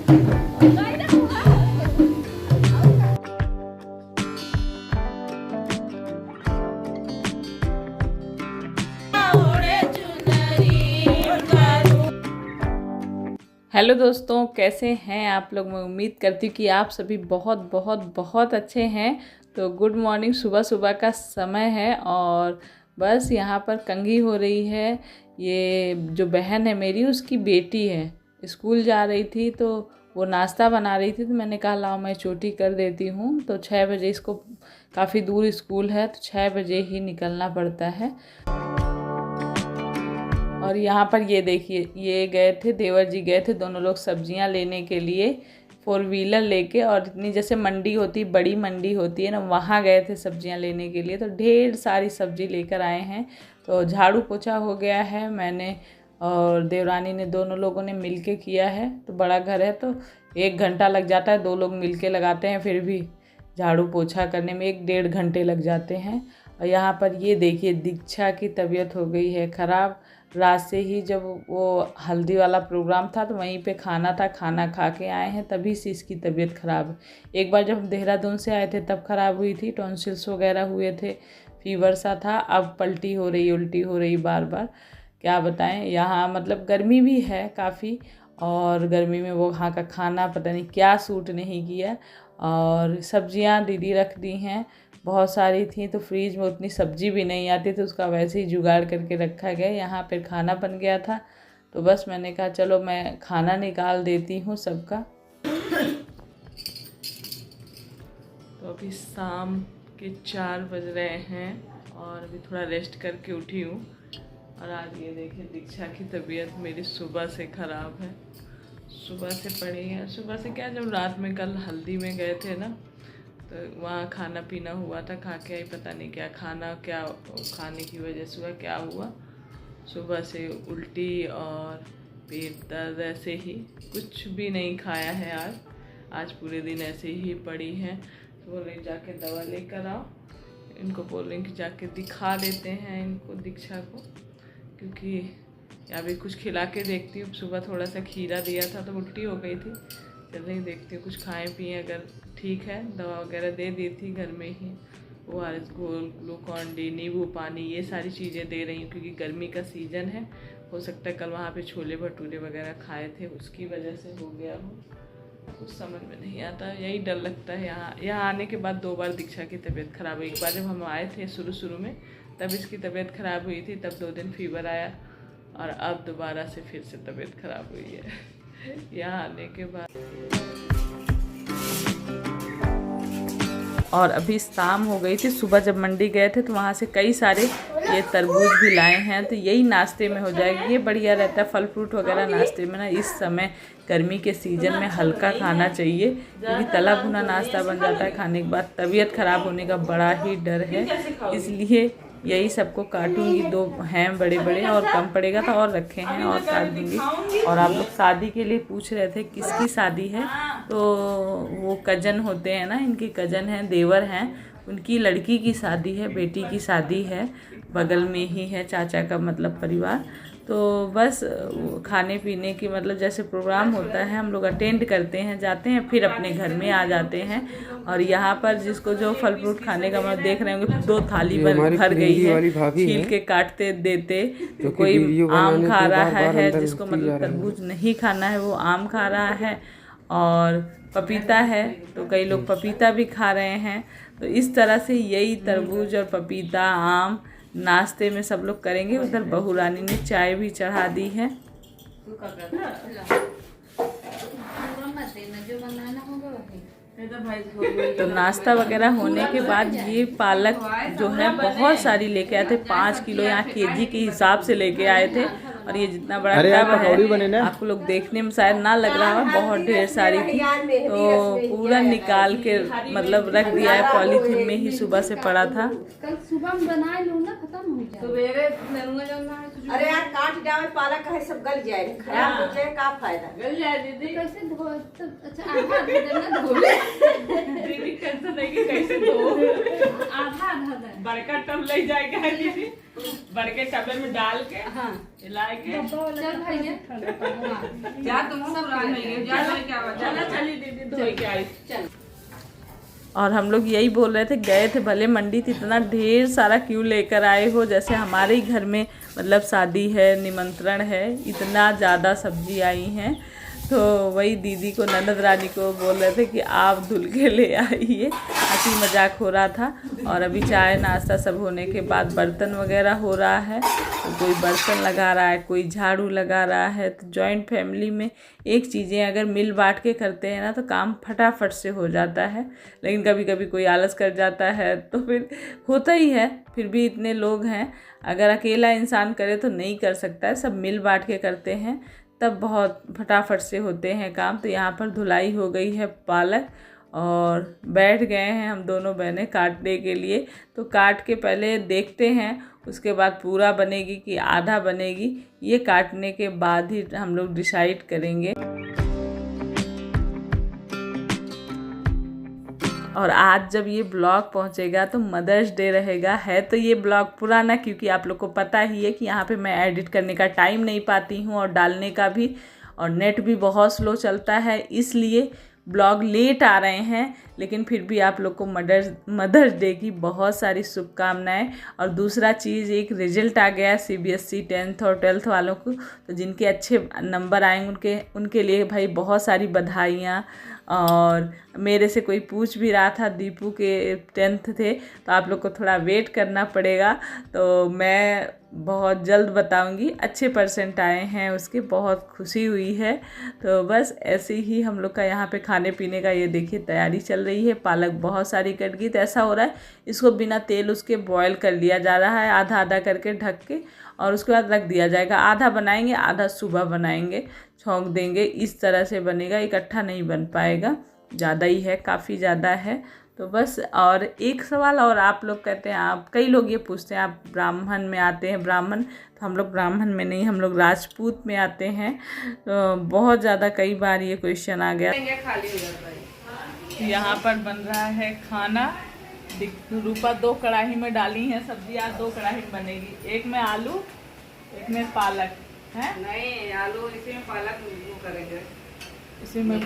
Hello दोस्तों, कैसे हैं आप लोग। मैं उम्मीद करती हूँ कि आप सभी बहुत बहुत बहुत अच्छे हैं। तो गुड मॉर्निंग, सुबह सुबह का समय है और बस यहाँ पर कंघी हो रही है। ये जो बहन है मेरी, उसकी बेटी है, स्कूल जा रही थी तो वो नाश्ता बना रही थी। तो मैंने कहा लाओ मैं चोटी कर देती हूँ। तो 6 बजे, इसको काफ़ी दूर स्कूल है तो 6 बजे ही निकलना पड़ता है। और यहाँ पर ये देखिए, ये गए थे, देवर जी गए थे दोनों लोग सब्जियाँ लेने के लिए 4 व्हीलर लेके। और इतनी जैसे मंडी होती, बड़ी मंडी होती है ना, वहाँ गए थे सब्जियाँ लेने के लिए। तो ढेर सारी सब्जी लेकर आए हैं। तो झाड़ू पोछा हो गया है, मैंने और देवरानी ने, दोनों लोगों ने मिल के किया है। तो बड़ा घर है तो 1 घंटा लग जाता है, 2 लोग मिल के लगाते हैं, फिर भी झाड़ू पोछा करने में 1-1.5 घंटे लग जाते हैं। और यहाँ पर ये देखिए, दीक्षा की तबीयत हो गई है ख़राब। रात से ही जब वो हल्दी वाला प्रोग्राम था तो वहीं पे खाना था, खाना खा के आए हैं, तभी से इसकी तबीयत ख़राब है। एक बार जब हम देहरादून से आए थे तब ख़राब हुई थी, टॉन्सिल्स वगैरह हुए थे, फीवर सा था। अब पलटी हो रही, उल्टी हो रही बार बार। क्या बताएं, यहाँ मतलब गर्मी भी है काफ़ी, और गर्मी में वो वहाँ का खाना पता नहीं क्या सूट नहीं किया। और सब्जियाँ दीदी रख दी हैं, बहुत सारी थी तो फ्रीज में उतनी सब्जी भी नहीं आती, तो उसका वैसे ही जुगाड़ करके रखा गया। यहाँ पर खाना बन गया था तो बस मैंने कहा चलो मैं खाना निकाल देती हूँ सबका। तो अभी शाम के 4 बज रहे हैं और अभी थोड़ा रेस्ट करके उठी हूँ। और आज ये देखिए, दीक्षा की तबीयत मेरी सुबह से ख़राब है, सुबह से पड़ी है। सुबह से क्या, जब रात में कल हल्दी में गए थे ना, तो वहाँ खाना पीना हुआ था, खा के आई, पता नहीं क्या खाना, क्या खाने की वजह से हुआ, क्या हुआ। सुबह से उल्टी और पेट दर्द, ऐसे ही कुछ भी नहीं खाया है आज पूरे दिन ऐसे ही पड़ी है। तो बोल रही जाके दवा लेकर आओ, इनको बोल रही कि जाके दिखा देते हैं इनको, दीक्षा को, क्योंकि अभी कुछ खिला के देखती हूँ। सुबह थोड़ा सा खीरा दिया था तो उल्टी हो गई थी, चल रही देखती हूँ कुछ खाएं पिए, अगर ठीक है। दवा वगैरह दे दी थी घर में ही, ORS घोल, ग्लूकॉन डी, नींबू पानी, ये सारी चीज़ें दे रही हूँ क्योंकि गर्मी का सीज़न है। हो सकता है कल वहाँ पे छोले भटूरे वगैरह खाए थे, उसकी वजह से हो गया हो, कुछ समझ में नहीं आता। यही डर लगता है। यहाँ आने के बाद 2 बार दीक्षा की तबीयत ख़राब हुई। एक बार जब हम आए थे शुरू में तब इसकी तबीयत ख़राब हुई थी, तब 2 दिन फीवर आया, और अब दोबारा से फिर से तबीयत ख़राब हुई है यहाँ आने के बाद। और अभी शाम हो गई थी। सुबह जब मंडी गए थे तो वहाँ से कई सारे ये तरबूज भी लाए हैं, तो यही नाश्ते में हो जाएगी। ये बढ़िया रहता है, फल फ्रूट वगैरह नाश्ते में ना, इस समय गर्मी के सीज़न में हल्का खाना चाहिए, क्योंकि तला भुना नाश्ता बन जाता है खाने के बाद, तबीयत ख़राब होने का बड़ा ही डर है। इसलिए यही सबको काटूंगी। 2 हैं बड़े बड़े, और कम पड़ेगा तो और रखे हैं और काट दूंगी। और आप लोग शादी के लिए पूछ रहे थे किसकी शादी है, तो वो कज़न होते हैं ना, इनके कज़न हैं, देवर हैं, उनकी लड़की की शादी है, बेटी की शादी है, बगल में ही है चाचा का मतलब परिवार। तो बस खाने पीने की मतलब जैसे प्रोग्राम होता है हम लोग अटेंड करते हैं, जाते हैं, फिर अपने घर में आ जाते हैं। और यहाँ पर जिसको जो फल फ्रूट खाने का मतलब देख रहे होंगे, 2 थाली भर गई है, छील के काटते देते। तो कोई आम खा रहा है, जिसको मतलब तरबूज नहीं खाना है वो आम खा रहा है, और पपीता है तो कई लोग पपीता भी खा रहे हैं। तो इस तरह से यही तरबूज और पपीता, आम नाश्ते में सब लोग करेंगे। उधर बहू रानी ने चाय भी चढ़ा दी है। तो नाश्ता वगैरह होने के बाद ये पालक जो है बहुत सारी लेके आए थे, 5 किलो यहाँ केजी के हिसाब से लेके आए थे। और ये जितना बड़ा टब है, आपको लोग देखने में शायद ना लग रहा है, बहुत ढेर सारी थी, तो पूरा निकाल के मतलब रख दिया है पॉलीथीन में ही, सुबह से पड़ा था। कल सुबह में बना लूँ ना, खत्म हो जाए। अरे यार काट डाल, पालक है सब गल जाए, खराब हो जाए, का फायदा। गल जाए दीदी, कैसे धो? अच्छा आधा देना धो ले दीदी, टेंशन नहीं कि कैसे धो, आधा बड़का टब ले जाएगा दीदी, बड़के टब में डाल के हाँ लाए के। चल भैया जा तुम सब रान नहीं जा, क्या और हम लोग यही बोल रहे थे, गए थे भले मंडी तो इतना ढेर सारा क्यों लेकर आए हो, जैसे हमारे ही घर में मतलब शादी है, निमंत्रण है, इतना ज़्यादा सब्जी आई हैं। तो वही दीदी को, ननद रानी को बोल रहे थे कि आप धुल के ले आइए, हंसी मजाक हो रहा था। और अभी चाय नाश्ता सब होने के बाद बर्तन वगैरह हो रहा है, तो कोई बर्तन लगा रहा है, कोई झाड़ू लगा रहा है। तो जॉइंट फैमिली में एक चीज़ें अगर मिल बांट के करते हैं ना तो काम फटाफट से हो जाता है। लेकिन कभी कभी कोई आलस कर जाता है तो फिर होता ही है। फिर भी इतने लोग हैं, अगर अकेला इंसान करे तो नहीं कर सकता है, सब मिल बांट के करते हैं तब बहुत फटाफट से होते हैं काम। तो यहाँ पर धुलाई हो गई है पालक और बैठ गए हैं हम दोनों बहनें काटने के लिए। तो काट के पहले देखते हैं, उसके बाद पूरा बनेगी कि आधा बनेगी, ये काटने के बाद ही हम लोग डिसाइड करेंगे। और आज जब ये ब्लॉग पहुंचेगा तो मदर्स डे रहेगा। है तो ये ब्लॉग पुराना, क्योंकि आप लोग को पता ही है कि यहाँ पे मैं एडिट करने का टाइम नहीं पाती हूँ और डालने का भी, और नेट भी बहुत स्लो चलता है, इसलिए ब्लॉग लेट आ रहे हैं। लेकिन फिर भी आप लोग को मदर्स डे की बहुत सारी शुभकामनाएं। और दूसरा चीज़, एक रिजल्ट आ गया CBSE 10th और 12th वालों को, तो जिनके अच्छे नंबर आएंगे उनके लिए भाई बहुत सारी बधाइयाँ। और मेरे से कोई पूछ भी रहा था, दीपू के 10th थे तो आप लोग को थोड़ा वेट करना पड़ेगा, तो मैं बहुत जल्द बताऊंगी। अच्छे परसेंट आए हैं उसके, बहुत खुशी हुई है। तो बस ऐसे ही हम लोग का यहाँ पे खाने पीने का ये देखिए तैयारी चल रही है। पालक बहुत सारी कट गई, तो ऐसा हो रहा है इसको बिना तेल उसके बॉयल कर लिया जा रहा है, आधा आधा करके ढक के, और उसके बाद रख दिया जाएगा। आधा बनाएंगे, आधा सुबह बनाएंगे, छौंक देंगे, इस तरह से बनेगा। इकट्ठा नहीं बन पाएगा, ज़्यादा ही है, काफ़ी ज़्यादा है। तो बस, और एक सवाल और, आप लोग कहते हैं, आप कई लोग ये पूछते हैं आप ब्राह्मण में आते हैं, ब्राह्मण, तो हम लोग ब्राह्मण में नहीं, हम लोग राजपूत में आते हैं। तो बहुत ज़्यादा कई बार ये क्वेश्चन आ गया। यहाँ पर बन रहा है खाना। रूपा 2 कढ़ाई में डाली है सब्जी, आज 2 कढ़ाई में बनेगी, एक में आलू, एक में पालक है। नहीं, आलू इसी में, पालक करेंगे इसी में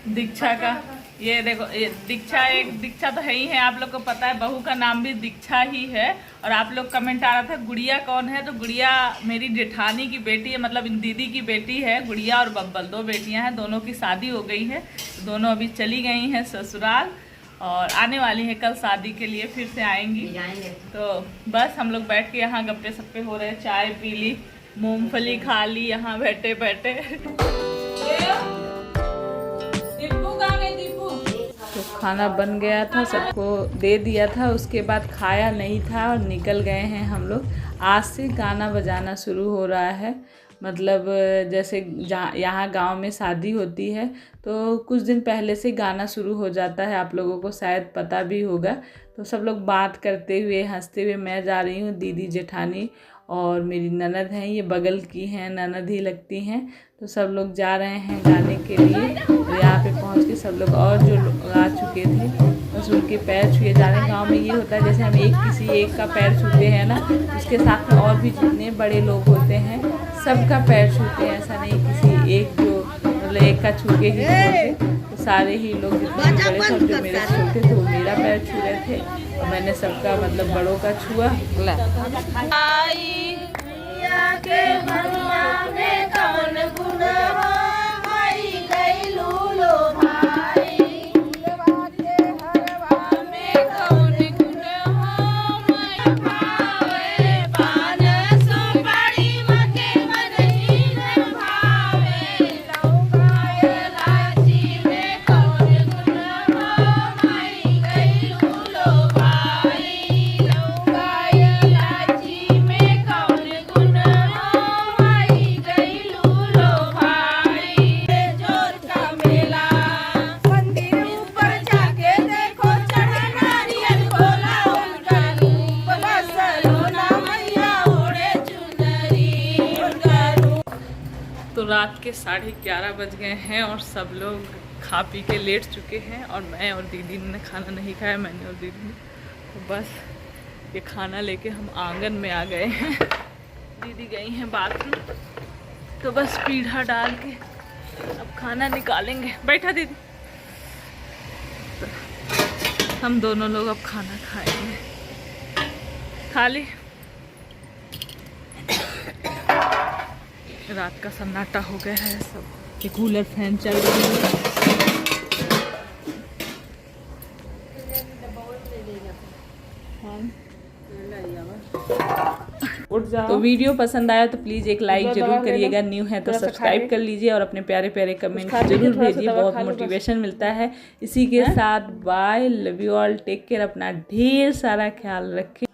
दीक्षा का, ये देखो, ये दीक्षा, एक दीक्षा तो है ही है, आप लोग को पता है, बहू का नाम भी दीक्षा ही है। और आप लोग कमेंट आ रहा था गुड़िया कौन है, तो गुड़िया मेरी जेठानी की बेटी है, मतलब इन दीदी की बेटी है। गुड़िया और बब्बल 2 बेटियां हैं, दोनों की शादी हो गई है, दोनों अभी चली गई हैं ससुराल और आने वाली है कल शादी के लिए, फिर से आएंगी। तो बस हम लोग बैठ के यहाँ गप्पे सप्पे हो रहे हैं, चाय पी ली, मूंगफली खा ली यहाँ बैठे बैठे। तो खाना बन गया था, सबको दे दिया था, उसके बाद खाया नहीं था और निकल गए हैं हम लोग। आज से गाना बजाना शुरू हो रहा है, मतलब जैसे यहाँ गांव में शादी होती है तो कुछ दिन पहले से गाना शुरू हो जाता है, आप लोगों को शायद पता भी होगा। तो सब लोग बात करते हुए, हंसते हुए, मैं जा रही हूँ, दीदी जेठानी और मेरी ननद हैं, ये बगल की हैं, ननद ही लगती हैं। तो सब लोग जा रहे हैं गाने के लिए। तो यहाँ पे पहुँच के सब लोग, और जो लोग आ चुके थे बस उनके पैर छुए जा रहे हैं। गाँव में ये होता है, जैसे हम किसी एक का पैर छूते हैं ना, उसके साथ में और भी जितने बड़े लोग होते हैं सबका पैर छूते हैं। ऐसा नहीं किसी एक जो मतलब एक का छू के ही छोड़ते, तो सारे ही लोग जितने भी बड़े थे जो मेरे छोटे थे वो मेरा पैर छू रहे थे, और मैंने सबका मतलब बड़ों का छुआ। तो रात के 11:30 बज गए हैं और सब लोग खा पी के लेट चुके हैं, और मैं और दीदी ने खाना नहीं खाया, मैंने और दीदी ने। तो बस ये खाना लेके हम आंगन में आ गए हैं, दीदी गई हैं बाथरूम। तो बस पीढ़ा डाल के अब खाना निकालेंगे। बैठा दीदी। हम दोनों लोग अब खाना खाएंगे। खा ली। रात का सन्नाटा हो गया है सब। ये कूलर फैन चल रही है। उठ जाओ। तो वीडियो पसंद आया तो प्लीज़ एक लाइक जरूर करिएगा, न्यू है तो सब्सक्राइब कर लीजिए और अपने प्यारे प्यारे कमेंट जरूर भेजिए, बहुत मोटिवेशन मिलता है। इसी के साथ bye, love you all, take care, अपना ढेर सारा ख्याल रखें।